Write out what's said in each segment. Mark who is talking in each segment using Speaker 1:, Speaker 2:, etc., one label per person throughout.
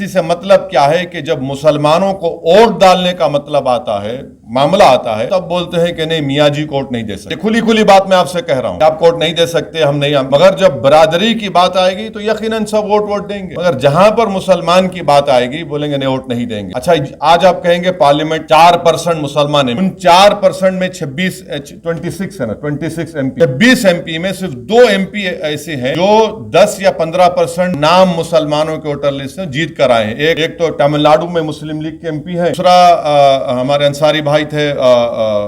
Speaker 1: سے مطلب کیا ہے کہ جب مسلمانوں کو ووٹ ڈالنے کا مطلب آتا ہے، معاملہ آتا ہے، تب بولتے ہیں کہ نہیں میاں جی کو ووٹ نہیں دے سکتے۔ کھلی بات میں آپ سے کہہ رہا ہوں، آپ کو ووٹ نہیں دے سکتے، ہم نہیں، مگر جب برادری کی بات آئے گی تو یقیناً سب ووٹ دیں گے، مگر جہاں پر مسلمان کی بات آئے گی بولیں گے نہیں ووٹ نہیں دیں گے۔ اچھا آج آپ کہیں گے پارلیمنٹ 4% مسلمان ہیں، ان 4% میں 26 ہے نا، 26 ایم پی، 26 ایم پی میں صرف 2 ایم پی ایسے ہیں جو 10 یا 15% نام مسلمانوں کے ووٹر لسٹ سے جیت کر آئے ہیں۔ ایک تو تمل ناڈو میں مسلم لیگ کے ایم پی ہے، دوسرا ہمارے انصاری بھائی تھے،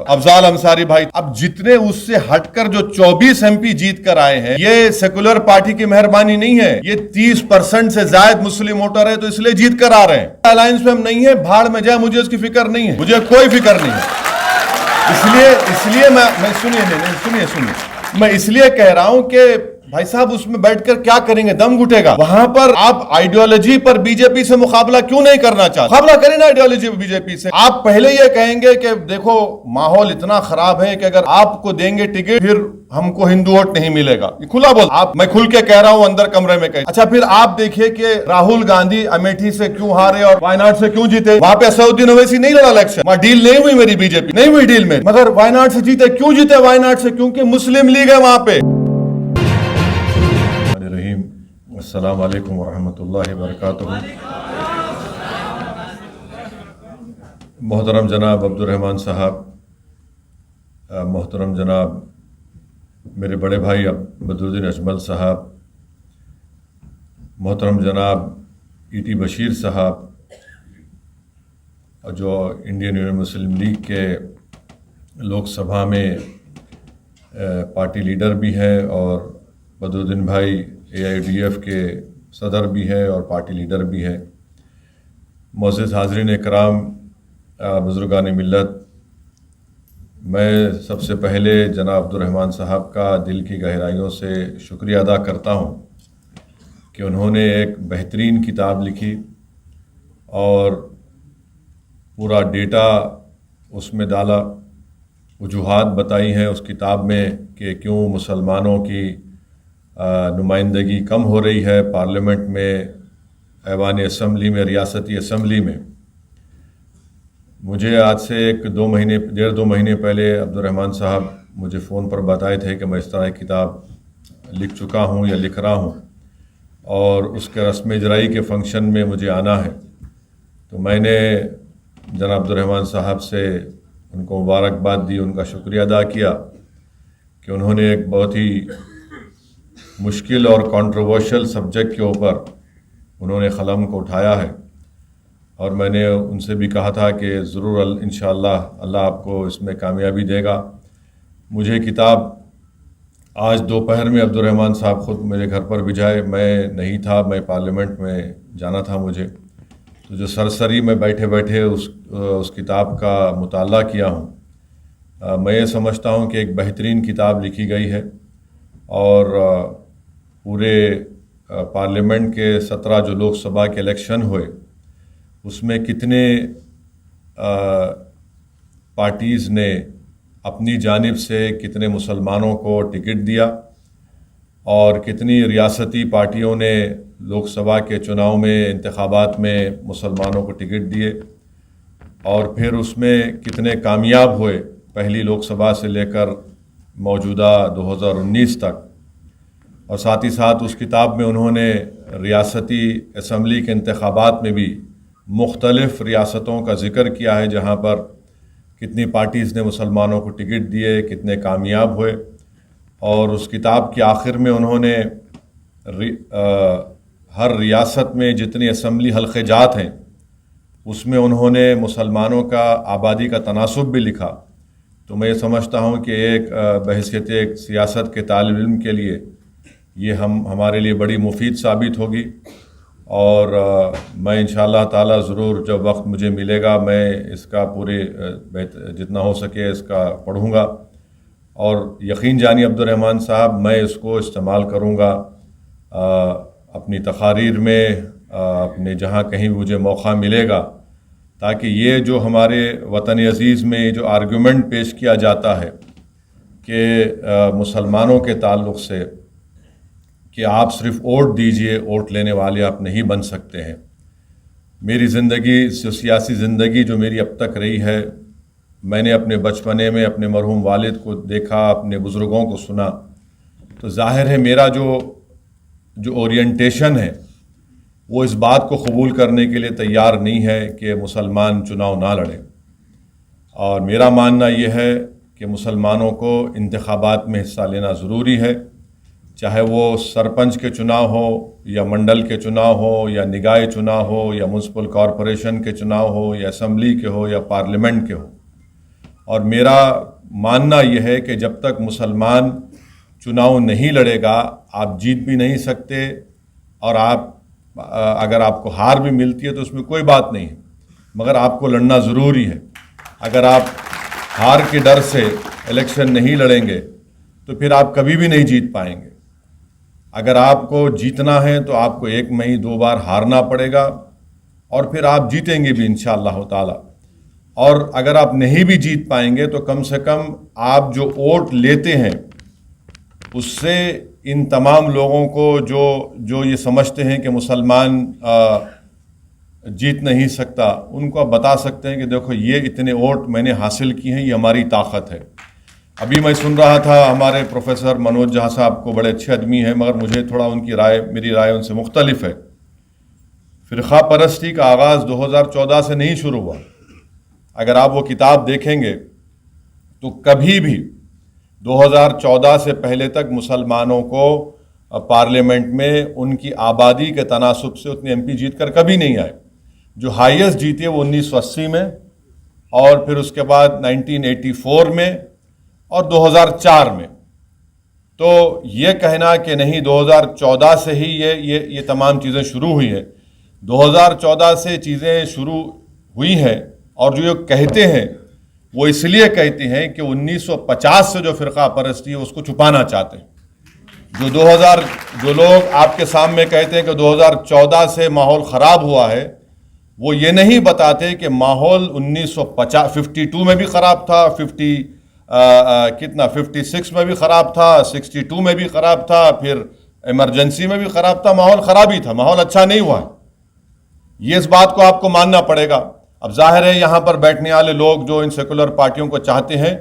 Speaker 1: افضال انصاری بھائی۔ اب جتنے اس سے ہٹ کر جو 24 ایم پی جیت کر آئے ہیں، یہ سیکولر پارٹی کی مہربانی نہیں ہے، یہ 30% سے زائد مسلم ووٹر ہے تو اس لیے جیت کر آ رہے ہیں۔ الائنس میں ہم نہیں ہے، بھاڑ میں جائے، مجھے اس کی فکر نہیں ہے، مجھے کوئی فکر نہیں ہے۔ اس لیے میں اس لیے کہہ رہا ہوں کہ بھائی صاحب اس میں بیٹھ کر کیا کریں گے، دم گھٹے گا۔ وہاں پر آپ آئیڈیالوجی پر بی جے پی سے مقابلہ کیوں نہیں کرنا چاہتے؟ مقابلہ کریں نا آئیڈیالوجی بی جے پی سے۔ آپ پہلے یہ کہیں گے کہ دیکھو ماحول اتنا خراب ہے کہ اگر آپ کو دیں گے ٹکٹ پھر ہم کو ہندو ووٹ نہیں ملے گا، یہ کھلا بول، میں کھل کے کہہ رہا ہوں اندر کمرے میں کہیں۔ اچھا پھر آپ دیکھیے کہ راہل گاندھی امیٹھی سے کیوں ہارے اور وائناڈ سے کیوں جیتے؟ وہاں پہ اسدالدین اویسی نہیں لڑا الیکشن، وہاں ڈیل نہیں ہوئی میری بی جے پی، نہیں ہوئی ڈیل میں، مگر وائناڈ سے جیتے۔ کیوں جیتے وائناڈ سے؟ کیونکہ مسلم لیگ ہے وہاں پہ۔ السلام علیکم ورحمۃ اللہ وبرکاتہ۔ محترم جناب عبد الرحمان صاحب، محترم جناب میرے بڑے بھائی بدرالدین اجمل صاحب، محترم جناب ای ٹی بشیر صاحب، جو انڈین یونین مسلم لیگ کے لوک سبھا میں پارٹی لیڈر بھی ہیں، اور بدرالدین بھائی اے آئی ڈی ایف کے صدر بھی ہے اور پارٹی لیڈر بھی ہے، معزز حاضرین اکرام، بزرگان ملت، میں سب سے پہلے جناب عبد الرحمان صاحب کا دل کی گہرائیوں سے شکریہ ادا کرتا ہوں کہ انہوں نے ایک بہترین کتاب لکھی اور پورا ڈیٹا اس میں ڈالا، وجوہات بتائی ہیں اس کتاب میں کہ کیوں مسلمانوں کی نمائندگی کم ہو رہی ہے پارلیمنٹ میں، ایوان اسمبلی میں، ریاستی اسمبلی میں۔ مجھے آج سے ڈیڑھ دو مہینے پہلے عبد الرحمان صاحب مجھے فون پر بتائے تھے کہ میں اس طرح کتاب لکھ چکا ہوں یا لکھ رہا ہوں اور اس کے رسم اجرائی کے فنکشن میں مجھے آنا ہے، تو میں نے جناب عبد الرحمان صاحب سے ان کو مبارکباد دی، ان کا شکریہ ادا کیا کہ انہوں نے ایک بہت ہی مشکل اور کنٹروورشل سبجیکٹ کے اوپر انہوں نے قلم کو اٹھایا ہے، اور میں نے ان سے بھی کہا تھا کہ ضرور انشاءاللہ اللہ آپ کو اس میں کامیابی دے گا۔ مجھے کتاب آج دوپہر میں عبد الرحمان صاحب خود میرے گھر پر بھیجائے، میں نہیں تھا، میں پارلیمنٹ میں جانا تھا مجھے، تو جو سرسری میں بیٹھے بیٹھے اس کتاب کا مطالعہ کیا ہوں، میں یہ سمجھتا ہوں کہ ایک بہترین کتاب لکھی گئی ہے، اور پورے پارلیمنٹ کے 17 جو لوک سبھا کے الیکشن ہوئے اس میں کتنے پارٹیز نے اپنی جانب سے کتنے مسلمانوں کو ٹکٹ دیا، اور کتنی ریاستی پارٹیوں نے لوک سبھا کے چناؤ میں، انتخابات میں مسلمانوں کو ٹکٹ دیے، اور پھر اس میں کتنے کامیاب ہوئے پہلی لوک سبھا سے لے کر موجودہ 2019 تک۔ اور ساتھ ہی ساتھ اس کتاب میں انہوں نے ریاستی اسمبلی کے انتخابات میں بھی مختلف ریاستوں کا ذکر کیا ہے جہاں پر کتنی پارٹیز نے مسلمانوں کو ٹکٹ دیے، کتنے کامیاب ہوئے، اور اس کتاب کے آخر میں انہوں نے ہر ریاست میں جتنی اسمبلی حلقے جات ہیں اس میں انہوں نے مسلمانوں کا آبادی کا تناسب بھی لکھا۔ تو میں یہ سمجھتا ہوں کہ ایک بحیثیت ایک سیاست کے طالب علم کے لیے یہ ہمارے لیے بڑی مفید ثابت ہوگی، اور میں انشاءاللہ تعالی ضرور جب وقت مجھے ملے گا میں اس کا پورے جتنا ہو سکے اس کا پڑھوں گا، اور یقین جانی عبد الرحمان صاحب میں اس کو استعمال کروں گا اپنی تقاریر میں، اپنے جہاں کہیں مجھے موقع ملے گا، تاکہ یہ جو ہمارے وطن عزیز میں جو آرگومنٹ پیش کیا جاتا ہے کہ مسلمانوں کے تعلق سے کہ آپ صرف ووٹ دیجئے، ووٹ لینے والے آپ نہیں بن سکتے ہیں، میری زندگی سیاسی زندگی جو میری اب تک رہی ہے، میں نے اپنے بچپنے میں اپنے مرحوم والد کو دیکھا، اپنے بزرگوں کو سنا، تو ظاہر ہے میرا جو اورینٹیشن ہے وہ اس بات کو قبول کرنے کے لیے تیار نہیں ہے کہ مسلمان چناؤ نہ لڑیں. اور میرا ماننا یہ ہے کہ مسلمانوں کو انتخابات میں حصہ لینا ضروری ہے، چاہے وہ سرپنچ کے چناؤ ہو یا منڈل کے چناؤ ہو یا نگاہی چناؤ ہو یا میونسپل کارپوریشن کے چناؤ ہو یا اسمبلی کے ہو یا پارلیمنٹ کے ہو. اور میرا ماننا یہ ہے کہ جب تک مسلمان چناؤ نہیں لڑے گا آپ جیت بھی نہیں سکتے، اور اگر آپ کو ہار بھی ملتی ہے تو اس میں کوئی بات نہیں ہے، مگر آپ کو لڑنا ضروری ہے. اگر آپ ہار کے ڈر سے الیکشن نہیں لڑیں گے تو پھر آپ کبھی بھی نہیں جیت پائیں گے. اگر آپ کو جیتنا ہے تو آپ کو 1 میں ہی 2 بار ہارنا پڑے گا، اور پھر آپ جیتیں گے بھی انشاءاللہ تعالی. اور اگر آپ نہیں بھی جیت پائیں گے تو کم سے کم آپ جو ووٹ لیتے ہیں اس سے ان تمام لوگوں کو جو یہ سمجھتے ہیں کہ مسلمان جیت نہیں سکتا، ان کو آپ بتا سکتے ہیں کہ دیکھو یہ اتنے ووٹ میں نے حاصل کی ہیں، یہ ہماری طاقت ہے. ابھی میں سن رہا تھا ہمارے پروفیسر منوج جہاں صاحب کو، بڑے اچھے آدمی ہیں مگر مجھے تھوڑا ان کی میری رائے ان سے مختلف ہے. فرقہ پرستی کا آغاز 2014 سے نہیں شروع ہوا. اگر آپ وہ کتاب دیکھیں گے تو کبھی بھی 2014 سے پہلے تک مسلمانوں کو پارلیمنٹ میں ان کی آبادی کے تناسب سے اتنے ایم پی جیت کر کبھی نہیں آئے. جو ہائیسٹ جیتے وہ 1980 میں، اور پھر اس کے بعد 1984 میں اور 2004 میں. تو یہ کہنا کہ نہیں 2014 سے ہی یہ تمام چیزیں شروع ہوئی ہیں، 2014 سے چیزیں شروع ہوئی ہیں. اور جو یہ کہتے ہیں وہ اس لیے کہتے ہیں کہ 1950 سے جو فرقہ پرستی ہے اس کو چھپانا چاہتے ہیں. جو لوگ آپ کے سامنے کہتے ہیں کہ 2014 سے ماحول خراب ہوا ہے، وہ یہ نہیں بتاتے کہ ماحول 52 میں بھی خراب تھا، 56 میں بھی خراب تھا، 62 میں بھی خراب تھا، پھر ایمرجنسی میں بھی خراب تھا. ماحول خراب ہی تھا، ماحول اچھا نہیں ہوا ہے. یہ اس بات کو آپ کو ماننا پڑے گا. اب ظاہر ہے یہاں پر بیٹھنے والے لوگ جو ان سیکولر پارٹیوں کو چاہتے ہیں،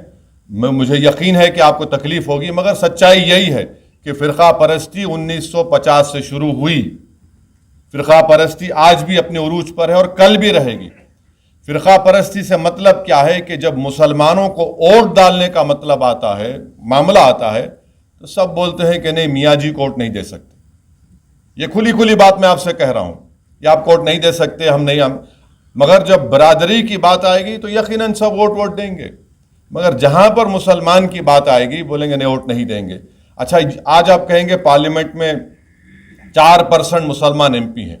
Speaker 1: مجھے یقین ہے کہ آپ کو تکلیف ہوگی، مگر سچائی یہی ہے کہ فرقہ پرستی 1950 سے شروع ہوئی. فرقہ پرستی آج بھی اپنے عروج پر ہے اور کل بھی رہے گی. فرقہ پرستی سے مطلب کیا ہے کہ جب مسلمانوں کو ووٹ ڈالنے کا مطلب آتا ہے، معاملہ آتا ہے، تو سب بولتے ہیں کہ نہیں میاں جی کو ووٹ نہیں دے سکتے. یہ کھلی بات میں آپ سے کہہ رہا ہوں، یہ آپ کو ووٹ نہیں دے سکتے، مگر جب برادری کی بات آئے گی تو یقیناً سب ووٹ دیں گے. مگر جہاں پر مسلمان کی بات آئے گی بولیں گے نہیں ووٹ نہیں دیں گے. اچھا آج آپ کہیں گے پارلیمنٹ میں 4% مسلمان ایم پی ہیں،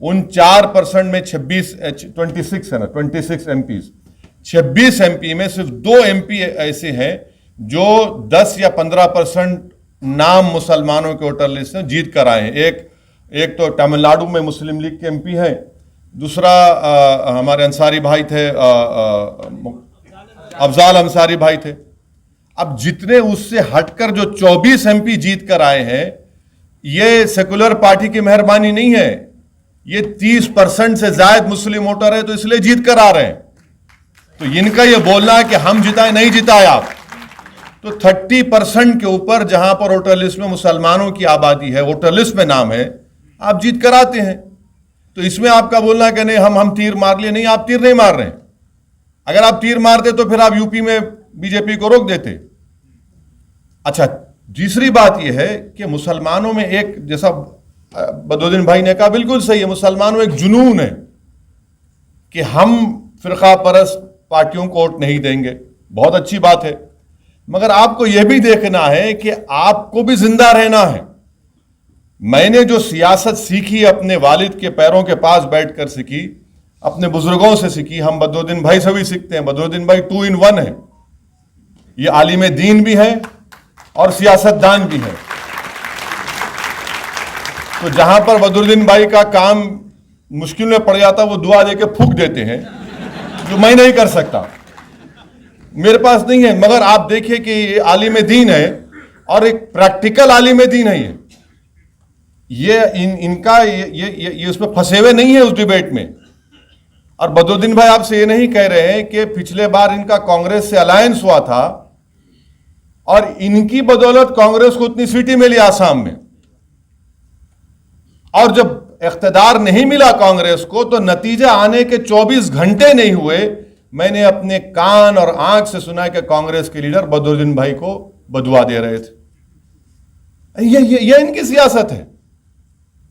Speaker 1: ان 4% میں 26 ہے نا، 26 ایم پیز، 26 ایم پی میں صرف 2 ایم پی ایسے ہیں جو 10 یا 15% نام مسلمانوں کے ووٹر لسٹ سے جیت کر آئے ہیں. ایک تو تمل ناڈو میں مسلم لیگ کے ایم پی ہیں، دوسرا ہمارے انصاری بھائی تھے، افضال انصاری بھائی تھے. اب جتنے اس سے ہٹ کر جو 24 ایم پی جیت کر آئے ہیں، یہ سیکولر پارٹی کی مہربانی نہیں ہے، یہ 30% سے زائد مسلم ووٹر ہے تو اس لیے جیت کر آ رہے ہیں. تو ان کا یہ بولنا ہے کہ ہم جتائے، نہیں جتائے آپ. تو 30% کے اوپر جہاں پر ووٹر لسٹ میں مسلمانوں کی آبادی ہے، ووٹر لسٹ میں نام ہے، آپ جیت کر آتے ہیں. تو اس میں آپ کا بولنا ہے کہ نہیں ہم تیر مار لیے، نہیں آپ تیر نہیں مار رہے ہیں. اگر آپ تیر مارتے تو پھر آپ یو پی میں بی جے پی کو روک دیتے. اچھا تیسری بات یہ ہے کہ مسلمانوں میں ایک، جیسا بدرالدین بھائی نے کہا بالکل صحیح ہے، مسلمانوں میں ایک جنون ہے کہ ہم فرقہ پرست پارٹیوں کو ووٹ نہیں دیں گے. بہت اچھی بات ہے، مگر آپ کو یہ بھی دیکھنا ہے کہ آپ کو بھی زندہ رہنا ہے. میں نے جو سیاست سیکھی اپنے والد کے پیروں کے پاس بیٹھ کر سیکھی، اپنے بزرگوں سے سیکھی. ہم بدرالدین بھائی سے بھی سیکھتے ہیں. بدرالدین بھائی 2 in 1 ہے، یہ عالم دین بھی ہے اور سیاست دان بھی ہے. تو جہاں پر بدرالدین بھائی کا کام مشکل میں پڑ جاتا وہ دعا دے کے پھونک دیتے ہیں، جو میں نہیں کر سکتا، میرے پاس نہیں ہے. مگر آپ دیکھیں کہ یہ عالم دین ہے اور ایک پریکٹیکل عالم دین ہے. یہ ان کا یہ اس میں پھنسے ہوئے نہیں ہے اس ڈیبیٹ میں. اور بدرالدین بھائی آپ سے یہ نہیں کہہ رہے ہیں کہ پچھلے بار ان کا کانگریس سے الائنس ہوا تھا اور ان کی بدولت کانگریس کو اتنی سیٹیں ملی آسام میں، اور جب اقتدار نہیں ملا کانگریس کو تو نتیجہ آنے کے 24 گھنٹے نہیں ہوئے میں نے اپنے کان اور آنکھ سے سنا کہ کانگریس کے لیڈر بدرالدین بھائی کو بدعا دے رہے تھے۔ یہ ان کی سیاست ہے۔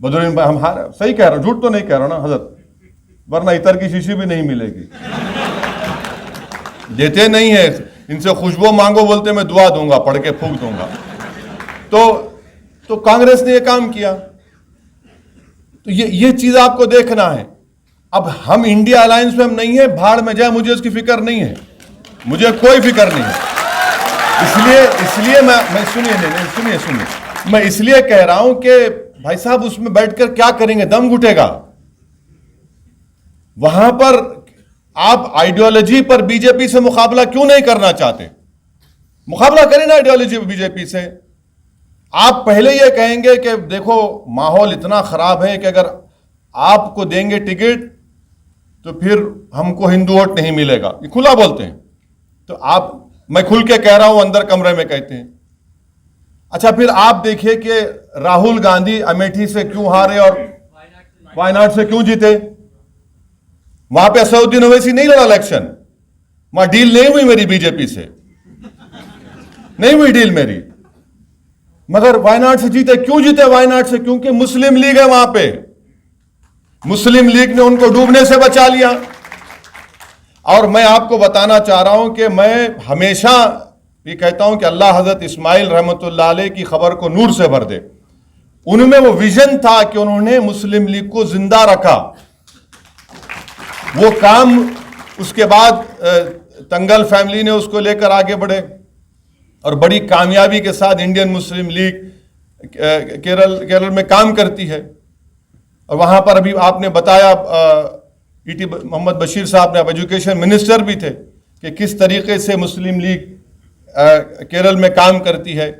Speaker 1: بدرالدین بھائی ہم صحیح کہہ رہا ہوں، جھوٹ تو نہیں کہہ رہا نا حضرت، ورنہ عطر کی شیشی بھی نہیں ملے گی۔ دیتے نہیں ہے، ان سے خوشبو مانگو بولتے میں دعا دوں گا، پڑھ کے پھونک دوں گا۔ تو کانگریس نے یہ کام کیا۔ تو یہ چیز آپ کو دیکھنا ہے۔ اب ہم انڈیا الائنس میں ہم نہیں ہیں، بھاڑ میں جائے، مجھے اس کی فکر نہیں ہے، مجھے کوئی فکر نہیں ہے۔ اس لیے میں سنیے میں اس لیے کہہ رہا ہوں کہ بھائی صاحب اس میں بیٹھ کر کیا کریں گے، دم گھٹے گا۔ وہاں پر آپ آئیڈیالوجی پر بی جے پی سے مقابلہ کیوں نہیں کرنا چاہتے؟ مقابلہ کریں نا آئیڈیالوجی پر بی جے پی سے۔ آپ پہلے یہ کہیں گے کہ دیکھو ماحول اتنا خراب ہے کہ اگر آپ کو دیں گے ٹکٹ تو پھر ہم کو ہندو ووٹ نہیں ملے گا، یہ کھلا بولتے ہیں۔ تو میں کھل کے کہہ رہا ہوں، اندر کمرے میں کہتے ہیں۔ اچھا پھر آپ دیکھیے کہ راہل گاندھی امیٹھی سے کیوں ہارے اور وائناڈ سے کیوں جیتے؟ وہاں پہ اسدالدین اویسی نہیں لڑا الیکشن، وہاں ڈیل نہیں ہوئی میری بی جے پی سے، نہیں ہوئی ڈیل میری، مگر وائناڈ سے جیتے۔ کیوں جیتے وائناڈ سے؟ کیونکہ مسلم لیگ ہے وہاں پہ، مسلم لیگ نے ان کو ڈوبنے سے بچا لیا۔ اور میں آپ کو بتانا چاہ رہا ہوں کہ میں ہمیشہ یہ کہتا ہوں کہ اللہ حضرت اسماعیل رحمۃ اللہ علیہ کی خبر کو نور سے بھر دے۔ ان میں وہ ویژن تھا کہ انہوں نے مسلم لیگ کو زندہ رکھا۔ وہ کام اس کے بعد تنگل فیملی نے اس کو لے کر آگے بڑھے اور بڑی کامیابی کے ساتھ انڈین مسلم لیگ کیرل میں کام کرتی ہے۔ اور وہاں پر ابھی آپ نے بتایا محمد بشیر صاحب نے، اب ایجوکیشن منسٹر بھی تھے، کہ کس طریقے سے مسلم لیگ کیرل میں کام کرتی ہے۔